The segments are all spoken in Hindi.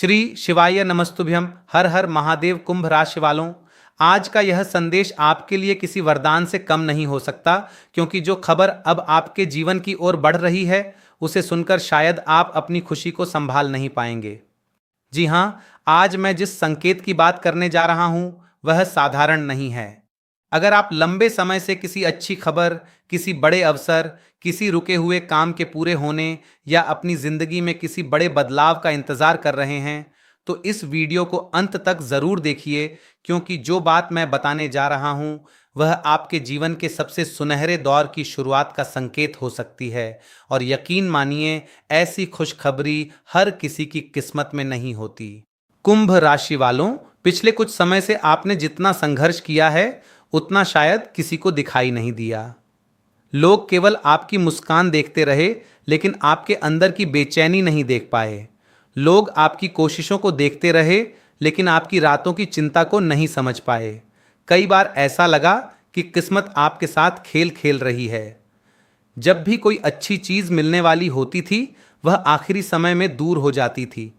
श्री शिवाय नमस्तुभ्यम। हर हर महादेव। कुंभ राशि वालों, आज का यह संदेश आपके लिए किसी वरदान से कम नहीं हो सकता, क्योंकि जो खबर अब आपके जीवन की ओर बढ़ रही है उसे सुनकर शायद आप अपनी खुशी को संभाल नहीं पाएंगे। जी हाँ, आज मैं जिस संकेत की बात करने जा रहा हूं वह साधारण नहीं है। अगर आप लंबे समय से किसी अच्छी खबर, किसी बड़े अवसर, किसी रुके हुए काम के पूरे होने या अपनी जिंदगी में किसी बड़े बदलाव का इंतजार कर रहे हैं, तो इस वीडियो को अंत तक जरूर देखिए, क्योंकि जो बात मैं बताने जा रहा हूं वह आपके जीवन के सबसे सुनहरे दौर की शुरुआत का संकेत हो सकती है। और यकीन मानिए, ऐसी खुशखबरी हर किसी की किस्मत में नहीं होती। कुंभ राशि वालों, पिछले कुछ समय से आपने जितना संघर्ष किया है उतना शायद किसी को दिखाई नहीं दिया। लोग केवल आपकी मुस्कान देखते रहे, लेकिन आपके अंदर की बेचैनी नहीं देख पाए। लोग आपकी कोशिशों को देखते रहे, लेकिन आपकी रातों की चिंता को नहीं समझ पाए। कई बार ऐसा लगा कि किस्मत आपके साथ खेल खेल रही है। जब भी कोई अच्छी चीज मिलने वाली होती थी वह आखिरी समय में दूर हो जाती थी,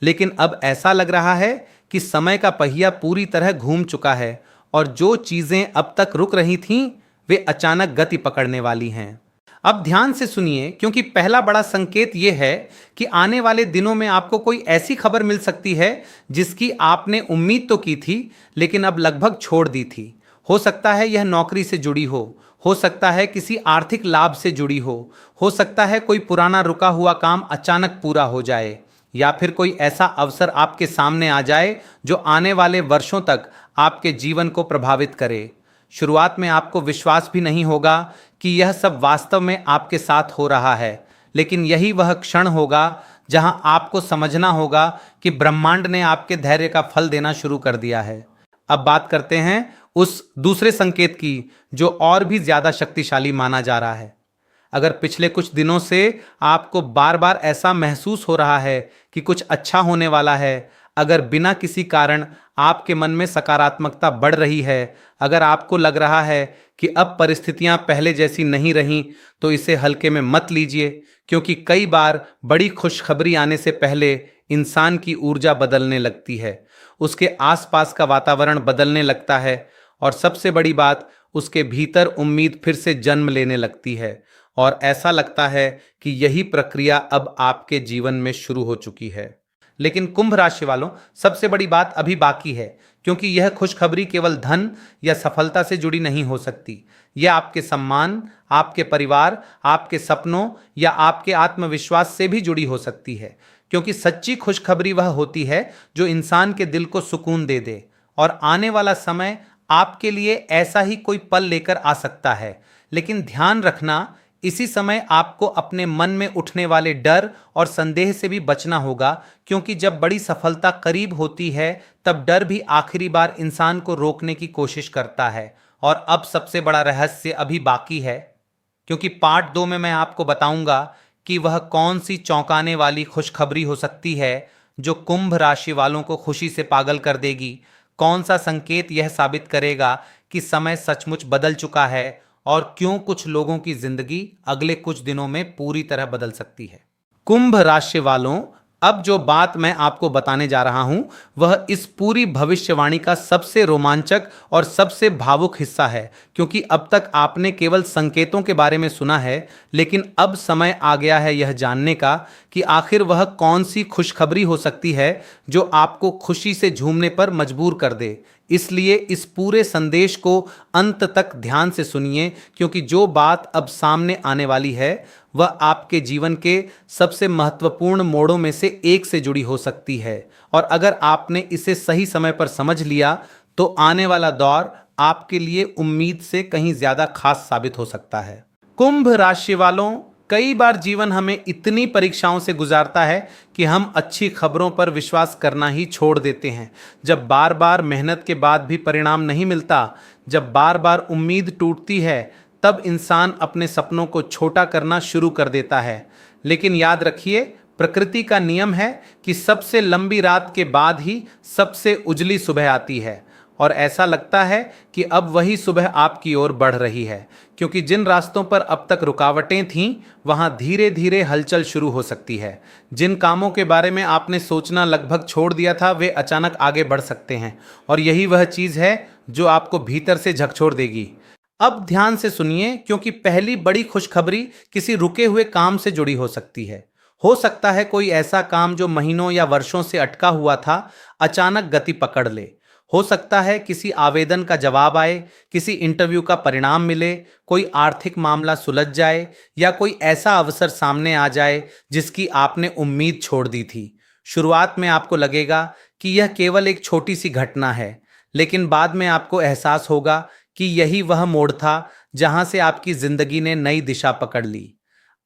लेकिन अब ऐसा लग रहा है कि समय का पहिया पूरी तरह घूम चुका है और जो चीजें अब तक रुक रही थीं वे अचानक गति पकड़ने वाली हैं। अब ध्यान से सुनिए, क्योंकि पहला बड़ा संकेत यह है कि आने वाले दिनों में आपको कोई ऐसी खबर मिल सकती है जिसकी आपने उम्मीद तो की थी, लेकिन अब लगभग छोड़ दी थी। हो सकता है यह नौकरी से जुड़ी हो सकता है किसी आर्थिक लाभ से जुड़ी हो सकता है कोई पुराना रुका हुआ काम अचानक पूरा हो जाए, या फिर कोई ऐसा अवसर आपके सामने आ जाए जो आने वाले वर्षों तक आपके जीवन को प्रभावित करे। शुरुआत में आपको विश्वास भी नहीं होगा कि यह सब वास्तव में आपके साथ हो रहा है, लेकिन यही वह क्षण होगा जहां आपको समझना होगा कि ब्रह्मांड ने आपके धैर्य का फल देना शुरू कर दिया है। अब बात करते हैं उस दूसरे संकेत की, जो और भी ज्यादा शक्तिशाली माना जा रहा है। अगर पिछले कुछ दिनों से आपको बार बार ऐसा महसूस हो रहा है कि कुछ अच्छा होने वाला है, अगर बिना किसी कारण आपके मन में सकारात्मकता बढ़ रही है, अगर आपको लग रहा है कि अब परिस्थितियां पहले जैसी नहीं रहीं, तो इसे हल्के में मत लीजिए, क्योंकि कई बार बड़ी खुशखबरी आने से पहले इंसान की ऊर्जा बदलने लगती है, उसके आसपास का वातावरण बदलने लगता है और सबसे बड़ी बात, उसके भीतर उम्मीद फिर से जन्म लेने लगती है। और ऐसा लगता है कि यही प्रक्रिया अब आपके जीवन में शुरू हो चुकी है। लेकिन कुंभ राशि वालों, सबसे बड़ी बात अभी बाकी है, क्योंकि यह खुशखबरी केवल धन या सफलता से जुड़ी नहीं हो सकती। यह आपके सम्मान, आपके परिवार, आपके सपनों या आपके आत्मविश्वास से भी जुड़ी हो सकती है, क्योंकि सच्ची खुशखबरी वह होती है जो इंसान के दिल को सुकून दे दे। और आने वाला समय आपके लिए ऐसा ही कोई पल लेकर आ सकता है, लेकिन ध्यान रखना, इसी समय आपको अपने मन में उठने वाले डर और संदेह से भी बचना होगा, क्योंकि जब बड़ी सफलता करीब होती है तब डर भी आखिरी बार इंसान को रोकने की कोशिश करता है। और अब सबसे बड़ा रहस्य अभी बाकी है, क्योंकि पार्ट 2 में मैं आपको बताऊंगा कि वह कौन सी चौंकाने वाली खुशखबरी हो सकती है जो कुंभ राशि वालों को खुशी से पागल कर देगी। कौन सा संकेत यह साबित करेगा कि समय सचमुच बदल चुका है, और क्यों कुछ लोगों की जिंदगी अगले कुछ दिनों में पूरी तरह बदल सकती है। कुंभ राशि वालों, अब जो बात मैं आपको बताने जा रहा हूं वह इस पूरी भविष्यवाणी का सबसे रोमांचक और सबसे भावुक हिस्सा है, क्योंकि अब तक आपने केवल संकेतों के बारे में सुना है, लेकिन अब समय आ गया है यह जानने का कि आखिर वह कौन सी खुशखबरी हो सकती है जो आपको खुशी से झूमने पर मजबूर कर दे। इसलिए इस पूरे संदेश को अंत तक ध्यान से सुनिए, क्योंकि जो बात अब सामने आने वाली है वह आपके जीवन के सबसे महत्वपूर्ण मोड़ों में से एक से जुड़ी हो सकती है। और अगर आपने इसे सही समय पर समझ लिया तो आने वाला दौर आपके लिए उम्मीद से कहीं ज्यादा खास साबित हो सकता है। कुंभ राशि वालों, कई बार जीवन हमें इतनी परीक्षाओं से गुजारता है कि हम अच्छी खबरों पर विश्वास करना ही छोड़ देते हैं। जब बार बार मेहनत के बाद भी परिणाम नहीं मिलता, जब बार बार उम्मीद टूटती है, तब इंसान अपने सपनों को छोटा करना शुरू कर देता है। लेकिन याद रखिए, प्रकृति का नियम है कि सबसे लंबी रात के बाद ही सबसे उजली सुबह आती है। और ऐसा लगता है कि अब वही सुबह आपकी ओर बढ़ रही है, क्योंकि जिन रास्तों पर अब तक रुकावटें थीं वहां धीरे धीरे हलचल शुरू हो सकती है। जिन कामों के बारे में आपने सोचना लगभग छोड़ दिया था वे अचानक आगे बढ़ सकते हैं, और यही वह चीज है जो आपको भीतर से झकझोर देगी। अब ध्यान से सुनिए, क्योंकि पहली बड़ी खुशखबरी किसी रुके हुए काम से जुड़ी हो सकती है। हो सकता है कोई ऐसा काम जो महीनों या वर्षों से अटका हुआ था अचानक गति पकड़ ले। हो सकता है किसी आवेदन का जवाब आए, किसी इंटरव्यू का परिणाम मिले, कोई आर्थिक मामला सुलझ जाए, या कोई ऐसा अवसर सामने आ जाए जिसकी आपने उम्मीद छोड़ दी थी। शुरुआत में आपको लगेगा कि यह केवल एक छोटी सी घटना है, लेकिन बाद में आपको एहसास होगा कि यही वह मोड़ था जहां से आपकी जिंदगी ने नई दिशा पकड़ ली।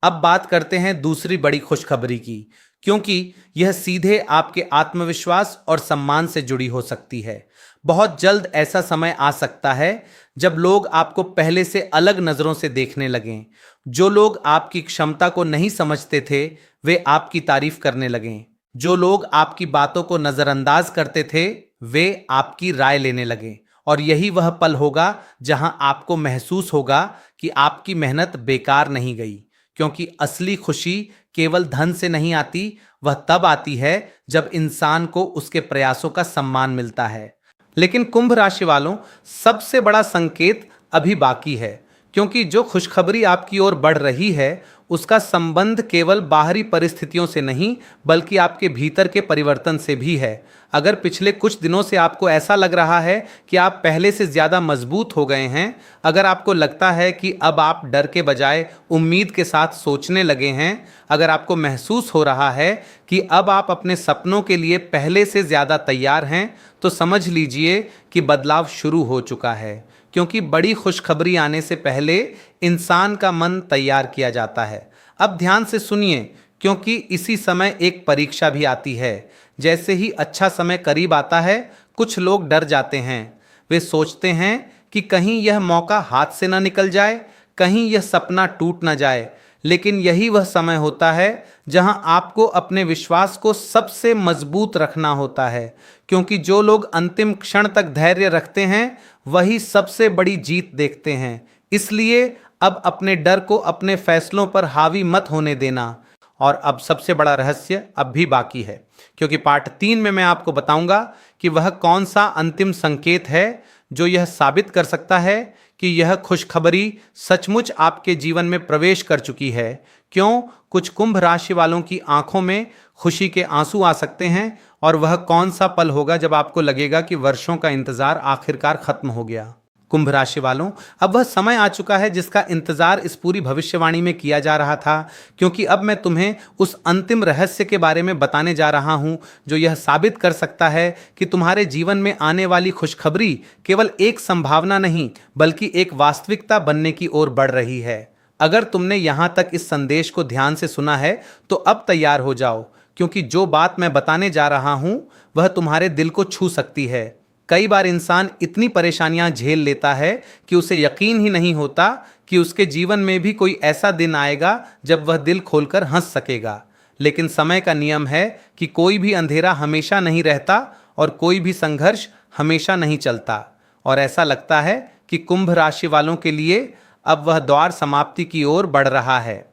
अब बात करते हैं दूसरी बड़ी खुशखबरी की, क्योंकि यह सीधे आपके आत्मविश्वास और सम्मान से जुड़ी हो सकती है। बहुत जल्द ऐसा समय आ सकता है जब लोग आपको पहले से अलग नजरों से देखने लगें। जो लोग आपकी क्षमता को नहीं समझते थे वे आपकी तारीफ करने लगें। जो लोग आपकी बातों को नजरअंदाज करते थे वे आपकी राय लेने लगें। और यही वह पल होगा जहां आपको महसूस होगा कि आपकी मेहनत बेकार नहीं गई, क्योंकि असली खुशी केवल धन से नहीं आती, वह तब आती है जब इंसान को उसके प्रयासों का सम्मान मिलता है। लेकिन कुंभ राशि वालों, सबसे बड़ा संकेत अभी बाकी है, क्योंकि जो खुशखबरी आपकी ओर बढ़ रही है उसका संबंध केवल बाहरी परिस्थितियों से नहीं बल्कि आपके भीतर के परिवर्तन से भी है। अगर पिछले कुछ दिनों से आपको ऐसा लग रहा है कि आप पहले से ज़्यादा मजबूत हो गए हैं, अगर आपको लगता है कि अब आप डर के बजाय उम्मीद के साथ सोचने लगे हैं, अगर आपको महसूस हो रहा है कि अब आप अपने सपनों के लिए पहले से ज़्यादा तैयार हैं, तो समझ लीजिए कि बदलाव शुरू हो चुका है। क्योंकि बड़ी खुशखबरी आने से पहले इंसान का मन तैयार किया जाता है। अब ध्यान से सुनिए, क्योंकि इसी समय एक परीक्षा भी आती है। जैसे ही अच्छा समय करीब आता है कुछ लोग डर जाते हैं। वे सोचते हैं कि कहीं यह मौका हाथ से ना निकल जाए, कहीं यह सपना टूट ना जाए। लेकिन यही वह समय होता है जहां आपको अपने विश्वास को सबसे मजबूत रखना होता है, क्योंकि जो लोग अंतिम क्षण तक धैर्य रखते हैं वही सबसे बड़ी जीत देखते हैं। इसलिए अब अपने डर को अपने फैसलों पर हावी मत होने देना। और अब सबसे बड़ा रहस्य अब भी बाकी है, क्योंकि पार्ट 3 में मैं आपको बताऊंगा कि वह कौन सा अंतिम संकेत है जो यह साबित कर सकता है कि यह खुशखबरी सचमुच आपके जीवन में प्रवेश कर चुकी है। क्यों कुछ कुंभ राशि वालों की आंखों में खुशी के आंसू आ सकते हैं, और वह कौन सा पल होगा जब आपको लगेगा कि वर्षों का इंतजार आखिरकार खत्म हो गया। कुंभ राशि वालों, अब वह समय आ चुका है जिसका इंतजार इस पूरी भविष्यवाणी में किया जा रहा था, क्योंकि अब मैं तुम्हें उस अंतिम रहस्य के बारे में बताने जा रहा हूं जो यह साबित कर सकता है कि तुम्हारे जीवन में आने वाली खुशखबरी केवल एक संभावना नहीं बल्कि एक वास्तविकता बनने की ओर बढ़ रही है। अगर तुमने यहां तक इस संदेश को ध्यान से सुना है तो अब तैयार हो जाओ, क्योंकि जो बात मैं बताने जा रहा हूं वह तुम्हारे दिल को छू सकती है। कई बार इंसान इतनी परेशानियां झेल लेता है कि उसे यकीन ही नहीं होता कि उसके जीवन में भी कोई ऐसा दिन आएगा जब वह दिल खोलकर हंस सकेगा। लेकिन समय का नियम है कि कोई भी अंधेरा हमेशा नहीं रहता और कोई भी संघर्ष हमेशा नहीं चलता। और ऐसा लगता है कि कुंभ राशि वालों के लिए अब वह द्वार समाप्ति की ओर बढ़ रहा है।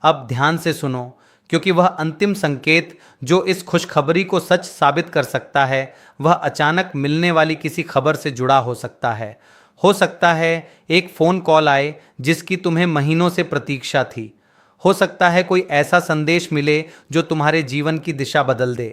अब ध्यान से सुनो, क्योंकि वह अंतिम संकेत जो इस खुशखबरी को सच साबित कर सकता है वह अचानक मिलने वाली किसी खबर से जुड़ा हो सकता है। हो सकता है एक फ़ोन कॉल आए जिसकी तुम्हें महीनों से प्रतीक्षा थी। हो सकता है कोई ऐसा संदेश मिले जो तुम्हारे जीवन की दिशा बदल दे।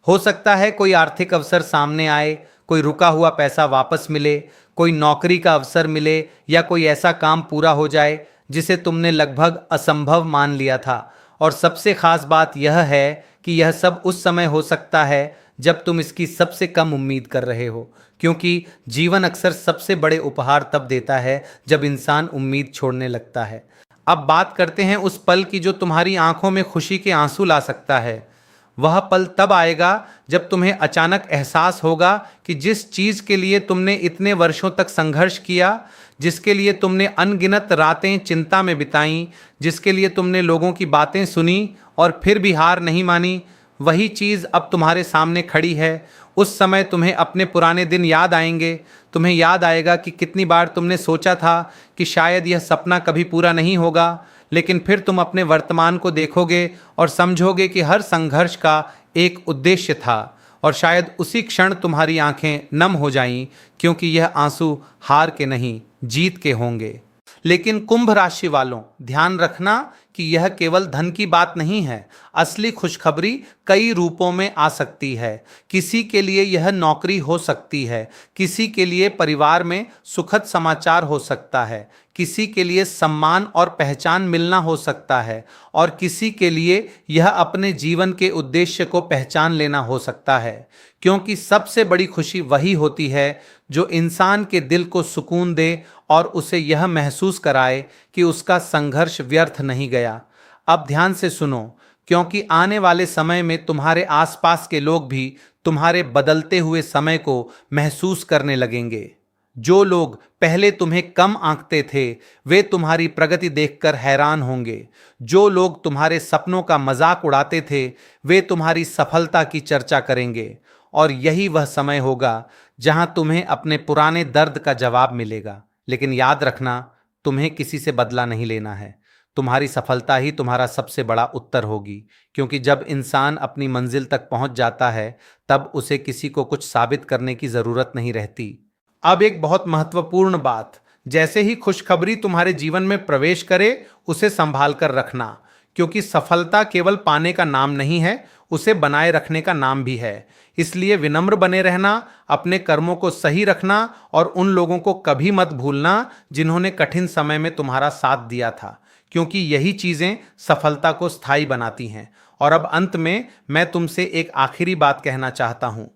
हो सकता है कोई आर्थिक अवसर सामने आए, कोई रुका हुआ पैसा वापस मिले, कोई नौकरी का अवसर मिले, या कोई ऐसा काम पूरा हो जाए जिसे तुमने लगभग असंभव मान लिया था। और सबसे खास बात यह है कि यह सब उस समय हो सकता है जब तुम इसकी सबसे कम उम्मीद कर रहे हो, क्योंकि जीवन अक्सर सबसे बड़े उपहार तब देता है जब इंसान उम्मीद छोड़ने लगता है। अब बात करते हैं उस पल की जो तुम्हारी आंखों में खुशी के आंसू ला सकता है। वह पल तब आएगा जब तुम्हें अचानक एहसास होगा कि जिस चीज़ के लिए तुमने इतने वर्षों तक संघर्ष किया, जिसके लिए तुमने अनगिनत रातें चिंता में बिताईं, जिसके लिए तुमने लोगों की बातें सुनी और फिर भी हार नहीं मानी, वही चीज़ अब तुम्हारे सामने खड़ी है। उस समय तुम्हें अपने पुराने दिन याद आएंगे। तुम्हें याद आएगा कि कितनी बार तुमने सोचा था कि शायद यह सपना कभी पूरा नहीं होगा, लेकिन फिर तुम अपने वर्तमान को देखोगे और समझोगे कि हर संघर्ष का एक उद्देश्य था, और शायद उसी क्षण तुम्हारी आंखें नम हो जाईं, क्योंकि यह आंसू हार के नहीं, जीत के होंगे। लेकिन कुंभ राशि वालों, ध्यान रखना कि यह केवल धन की बात नहीं है। असली खुशखबरी कई रूपों में आ सकती है। किसी के लिए यह नौकरी हो सकती है, किसी के लिए परिवार में सुखद समाचार हो सकता है, किसी के लिए सम्मान और पहचान मिलना हो सकता है, और किसी के लिए यह अपने जीवन के उद्देश्य को पहचान लेना हो सकता है। क्योंकि सबसे बड़ी खुशी वही होती है जो इंसान के दिल को सुकून दे और उसे यह महसूस कराए कि उसका संघर्ष व्यर्थ नहीं गया। अब ध्यान से सुनो, क्योंकि आने वाले समय में तुम्हारे आसपास के लोग भी तुम्हारे बदलते हुए समय को महसूस करने लगेंगे। जो लोग पहले तुम्हें कम आंकते थे, वे तुम्हारी प्रगति देखकर हैरान होंगे। जो लोग तुम्हारे सपनों का मजाक उड़ाते थे, वे तुम्हारी सफलता की चर्चा करेंगे। और यही वह समय होगा जहां तुम्हें अपने पुराने दर्द का जवाब मिलेगा। लेकिन याद रखना, तुम्हें किसी से बदला नहीं लेना है। तुम्हारी सफलता ही तुम्हारा सबसे बड़ा उत्तर होगी, क्योंकि जब इंसान अपनी मंजिल तक पहुंच जाता है, तब उसे किसी को कुछ साबित करने की जरूरत नहीं रहती। अब एक बहुत महत्वपूर्ण बात, जैसे ही खुशखबरी तुम्हारे जीवन में प्रवेश करे, उसे संभाल कर रखना, क्योंकि सफलता केवल पाने का नाम नहीं है, उसे बनाए रखने का नाम भी है। इसलिए विनम्र बने रहना, अपने कर्मों को सही रखना, और उन लोगों को कभी मत भूलना जिन्होंने कठिन समय में तुम्हारा साथ दिया था, क्योंकि यही चीजें सफलता को स्थायी बनाती हैं। और अब अंत में मैं तुमसे एक आखिरी बात कहना चाहता हूं।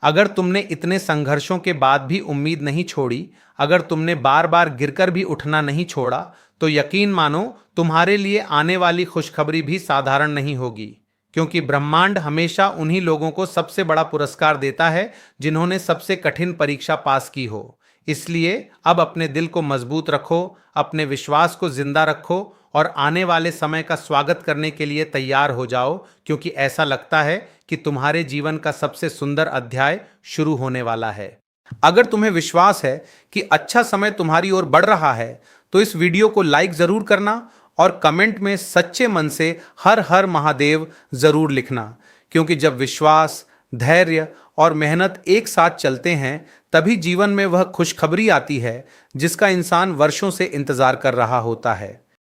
अगर तुमने इतने संघर्षों के बाद भी उम्मीद नहीं छोड़ी, अगर तुमने बार बार गिरकर भी उठना नहीं छोड़ा, तो यकीन मानो तुम्हारे लिए आने वाली खुशखबरी भी साधारण नहीं होगी। क्योंकि ब्रह्मांड हमेशा उन्हीं लोगों को सबसे बड़ा पुरस्कार देता है जिन्होंने सबसे कठिन परीक्षा पास की हो। इसलिए अब अपने दिल को मजबूत रखो, अपने विश्वास को जिंदा रखो, और आने वाले समय का स्वागत करने के लिए तैयार हो जाओ, क्योंकि ऐसा लगता है कि तुम्हारे जीवन का सबसे सुंदर अध्याय शुरू होने वाला है। अगर तुम्हें विश्वास है कि अच्छा समय तुम्हारी ओर बढ़ रहा है, तो इस वीडियो को लाइक जरूर करना और कमेंट में सच्चे मन से हर हर महादेव जरूर लिखना। क्योंकि जब विश्वास, धैर्य और मेहनत एक साथ चलते हैं, तभी जीवन में वह खुशखबरी आती है जिसका इंसान वर्षों से इंतजार कर रहा होता है।